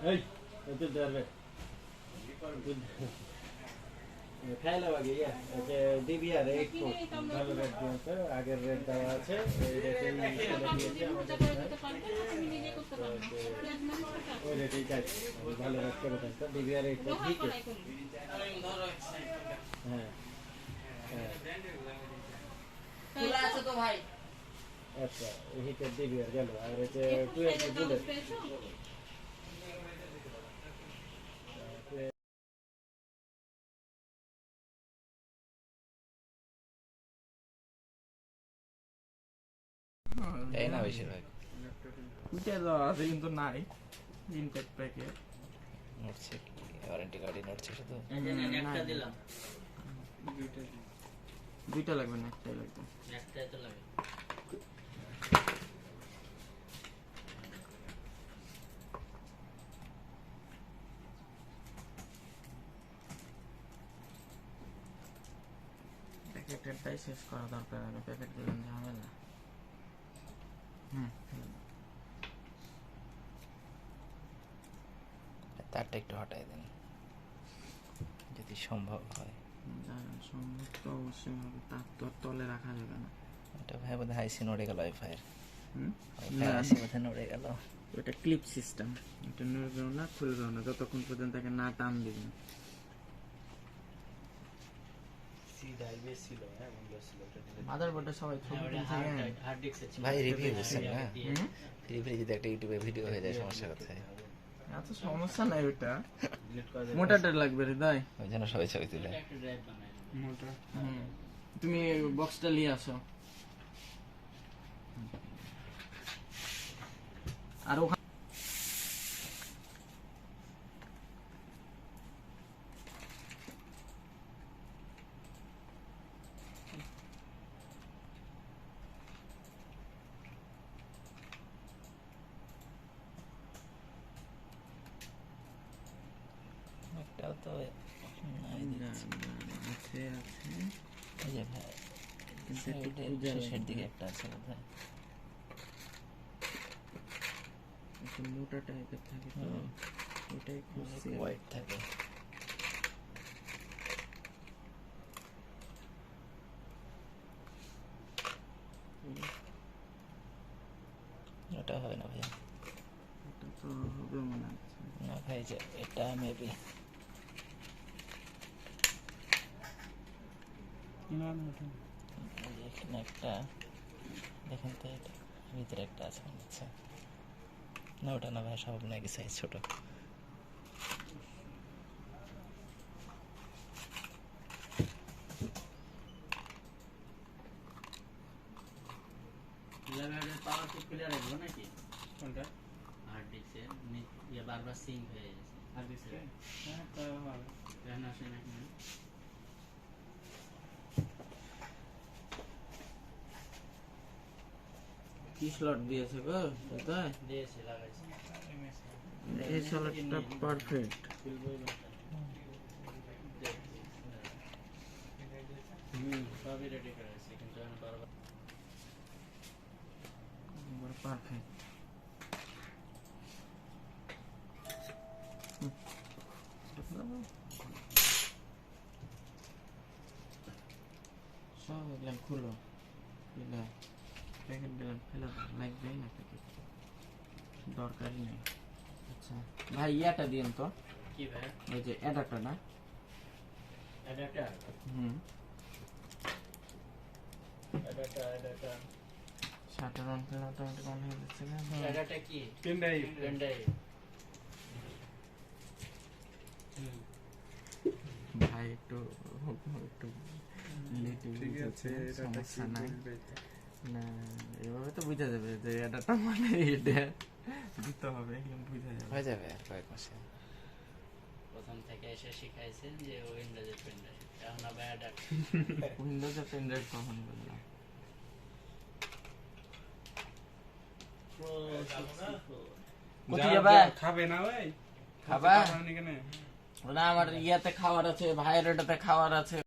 এই তুই ধরবে খাইলে আগে যে ডিবিআর 8 ভালো রেট দিয়েছে আগের রেট দেওয়া আছে এই রেটে ওই রেটেই চাই ভালো রেট করে দেন তো ডিবিআর 8 ঠিক আছে হ্যাঁ খোলা আছে তো ভাই আচ্ছা হিটের ডিবিআর গেল আর যে 2 বুলেট তাই না বেশিরভাগ এটা দেওয়া আছে কিন্তু নাই ইনটেক প্যাকেট নড়ছে ওয়ারেন্টি কার্ডে নড়ছে শুধু একটা দিলাম দুইটা লাগবে না একটাই লাগবে একটাই তো লাগে প্যাকেটেরটাই শেষ করা দরকার আগে প্যাকেট দিলাম ঝামেলা তারটা একটু হটাই দেন যদি সম্ভব হয় সম্ভব তো অবশ্যই হবে তার তো আর তলে রাখা যাবে না এটা ভাই বোধহয় হাইসি নড়ে গেল ওয়াইফাইয়ের না, আসে বোধহয় নড়ে গেল ওটা ক্লিপ সিস্টেম এটা নড়বেও না খুলবেও না যতক্ষণ পর্যন্ত তাকে না টান দিবে না মাদারবোর্ডে সবাই ছবি তুলছে হার্ড ডিস্ক আছে ভাই রিভিউ দিচ্ছেন না রিভিউ যদি একটা ইউটিউবে ভিডিও হয়ে যায় সমস্যা কোথায় এত সমস্যা নাই ওটা মোটাটা লাগবে রে তাই ওই জন্য সবাই ছবি তুলে একটা ড্রাইভ বানাই মোটা তুমি বক্সটা নিয়ে আসো আর ওখানে একটাও তো নাই দিচ্ছি। আছে আছে এই যে ভাই কিন্তু একটু সাইডের খুঁজে শেষের দিকে একটা আছে বোধহয় একটু মোটা টাইপের থাকে তো ওটাই খুঁজছি হোয়াইট থাকে ওটা হবে না ভাই এটা তো হবে মনে হচ্ছে না ভাই যে এটা মেবি এখানে একটা দেখেন তো এটা ভিতরে একটা আছে মনে হচ্ছে না ওটা না ভাই সব নাকি সাইজ ছোট লেভেলের পাওয়ার কি ক্লিয়ার হলো নাকি কোনটা হার্ড ডিস্কে ইয়ে বারবার সিঙ্ক হয়ে গেছে আর দিছে হ্যাঁ তা ভালো কেন আসে নাকি না কি স্লট দিয়েছে গো তাই দিয়েছে লাগাইছে এই স্লটটা পারফেক্ট সবই রেডি করে আছে কিন্তু আমি বারবার পারফেক্ট সব এগুলো খুলো দিলাম প্যাকেট দিলাম ফেলে লাগবে না প্যাকেট দরকারই নেই আচ্ছা ভাই ইয়াটা দিন তো কি ভাই ওই যে অ্যাডাপ্টারটা অ্যাডাপ্টার অ্যাডাপ্টার শাটার অন করে অটোমেটিক অন হয়ে যাচ্ছে না অ্যাডাপ্টার কি পেন ড্রাইভ পেন ড্রাইভ ভাই একটু ঠিক আছে সমস্যা নাই না এভাবে তো বুঝা যাবে যে অ্যাডাপ্টার মানে এটা দিতে হবে কিন্তু বুঝা যাবে হয়ে যাবে আর কয়েক মাসে প্রথম থেকে এসে শিখাইছেন যে উইন্ডোজের পেন ড্রাইভ এখন আবার অ্যাডাপ্টার উইন্ডোজে পেন ড্রাইভ কখন বললাম কোথায় যাবে খাবে না ভাই খাবা এখানে না আমার ইয়াতে খাওয়ার আছে ভাইয়ের এটাতে খাওয়ার আছে